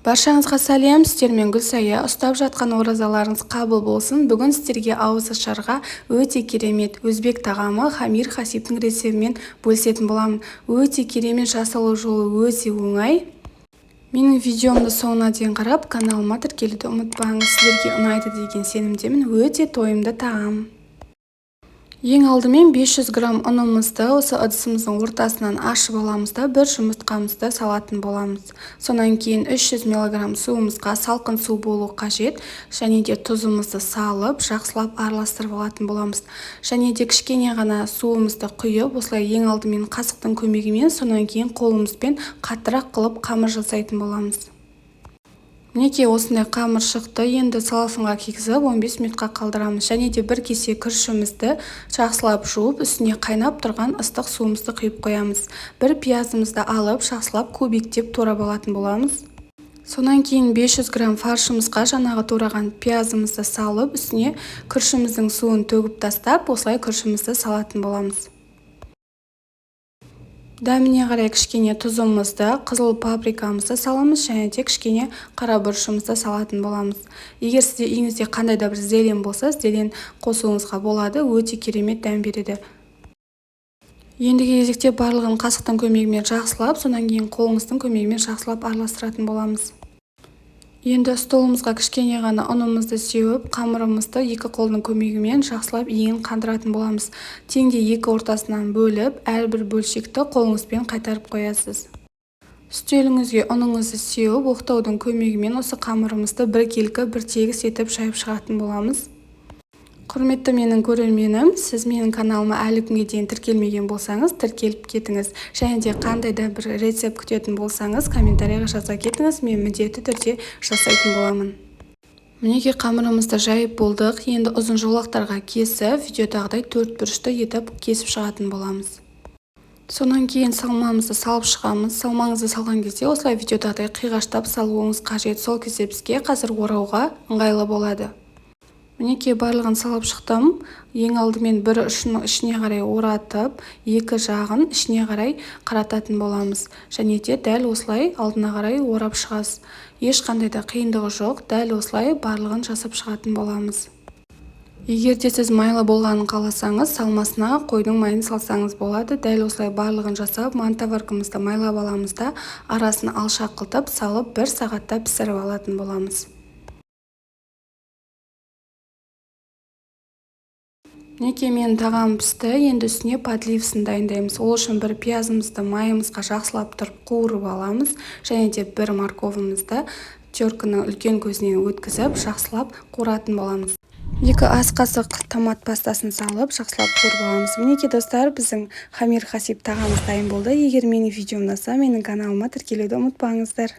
Баршаңызға сәлем, сіздермен Гүлсая. Ұстап жатқан оразаларыңыз қабыл болсын. Бүгін сіздерге ауызашарға өте керемет өзбек тағамы Хамир Хасибтің рецебімен бөлісетін боламын. Өте керемет жасалу жолы өте оңай. Менің видеомды соңына дейін қарап, каналыма тіркелуді ұмытпаңыз. Сіздерге ұнайды деген сенімдемін. Өте тойымды тағам. Ең алдымен 500 грамм ұнымызды осы ыдысымыздың ортасынан ашып аламыз да бір жұмыртқамызды салатын боламыз. Сонан кейін 300 мг суымызға салқын су болу қажет, және де тұзымызды салып, жақсылап араластырып алатын боламыз. Және де кішкене ғана суымызды құйып, осылай ең алдымен қасықтың көмегімен, сонан кейін қолымызбен қаттырақ қылып қамыр жасайтын боламыз. Мінекей осындай қамыр шықты. Енді салафанға кигізіп 15 минутқа қалдырамыз. Және де бір кесе күрішімізді жақсылап жуып, үстіне қайнап тұрған ыстық суымызды құйып қоямыз. Бір пиязымызды алып, жақсылап кубиктеп турап алатын боламыз. Сонан кейін 500 грамм фаршымызға жаңағы тураған пиязымызды салып, үстіне күрішіміздің суын төгіп тастап, осылай күрішімізді салатын боламыз. Дәміне қарай кішкене тұзымызды, қызыл паприкамызды саламыз, және де кішкене қара бұрышымызды салатын боламыз. Егер сізде үйіңізде қандай да бір зелен болса, зелен қосуыңызға болады, өте керемет дәм береді. Ендігі кезекте барлығын қасықтың көмегімен жақсылап, сонан кейін қолыңыздың көмегімен жақсылап араластыратын боламыз. Енді столымызға кішкене ғана ұнымызды сеуіп, қамырымызды екі қолдың көмегімен жақсылап иін қандыратын боламыз. Теңде екі ортасынан бөліп, әрбір бөлшекті қолыңызбен қайтарып қоясыз. Үстеліңізге ұныңызды сеуіп, оқтаудың көмегімен осы қамырымызды біркелкі бір тегіс етіп жайып шығатын боламыз. Құрметті менің көрерменім, сіз менің каналыма әлі күнге дейін тіркелмеген болсаңыз, тіркеліп кетіңіз. Және де қандай да бір рецепт күтетін болсаңыз, комментарийға жаза кетіңіз, мен міндетті түрде жасайтын боламын. Мінекей қамырымызды жайып болдық. Енді ұзын жолақтарға кесіп, видеодағыдай төрт бұрышты етіп кесіп шығатын боламыз. Сонан кейін салмамызды салып шығамыз. Салмаңызды салған кезде осылай видеодағыдай қиғаштап салуыңыз қажет. Сол кезде бізге қазір орауға ыңғайлы болады. Мінекей барлығын салып шықтым. Ең алдымен бір ұшының ішіне қарай оратып, екі жағын ішіне қарай қарататын боламыз. Және де дәл осылай алдына қарай орап шығасыз. Ешқандай да қиындығы жоқ. Дәл осылай барлығын жасап шығатын боламыз. Егер де сіз майлы болғанын қаласаңыз, салмасына қойдың майын салсаңыз болады. Дәл осылай барлығын жасап, мантоваркамызды майлап аламыз да, арасын алшақ қылтып салып, 1 сағатта пісіріп алатын боламыз. Мінекей менің тағам пісті. Енді үстіне подливасын дайындаймыз. Ол үшін бір пиязымызды майымызға жақсылап тұрып қуырып аламыз. Және де бір морковымызды терканың үлкен көзінен өткізіп, жақсылап қуыратын боламыз. 2 ас қасық томат пастасын салып, жақсылап қуырып аламыз. Мінекей достар, біздің Хамир Хасиб тағамыз дайын болды. Егер менің видеом ұнаса, менің каналыма тіркелуді ұмытпаңыздар.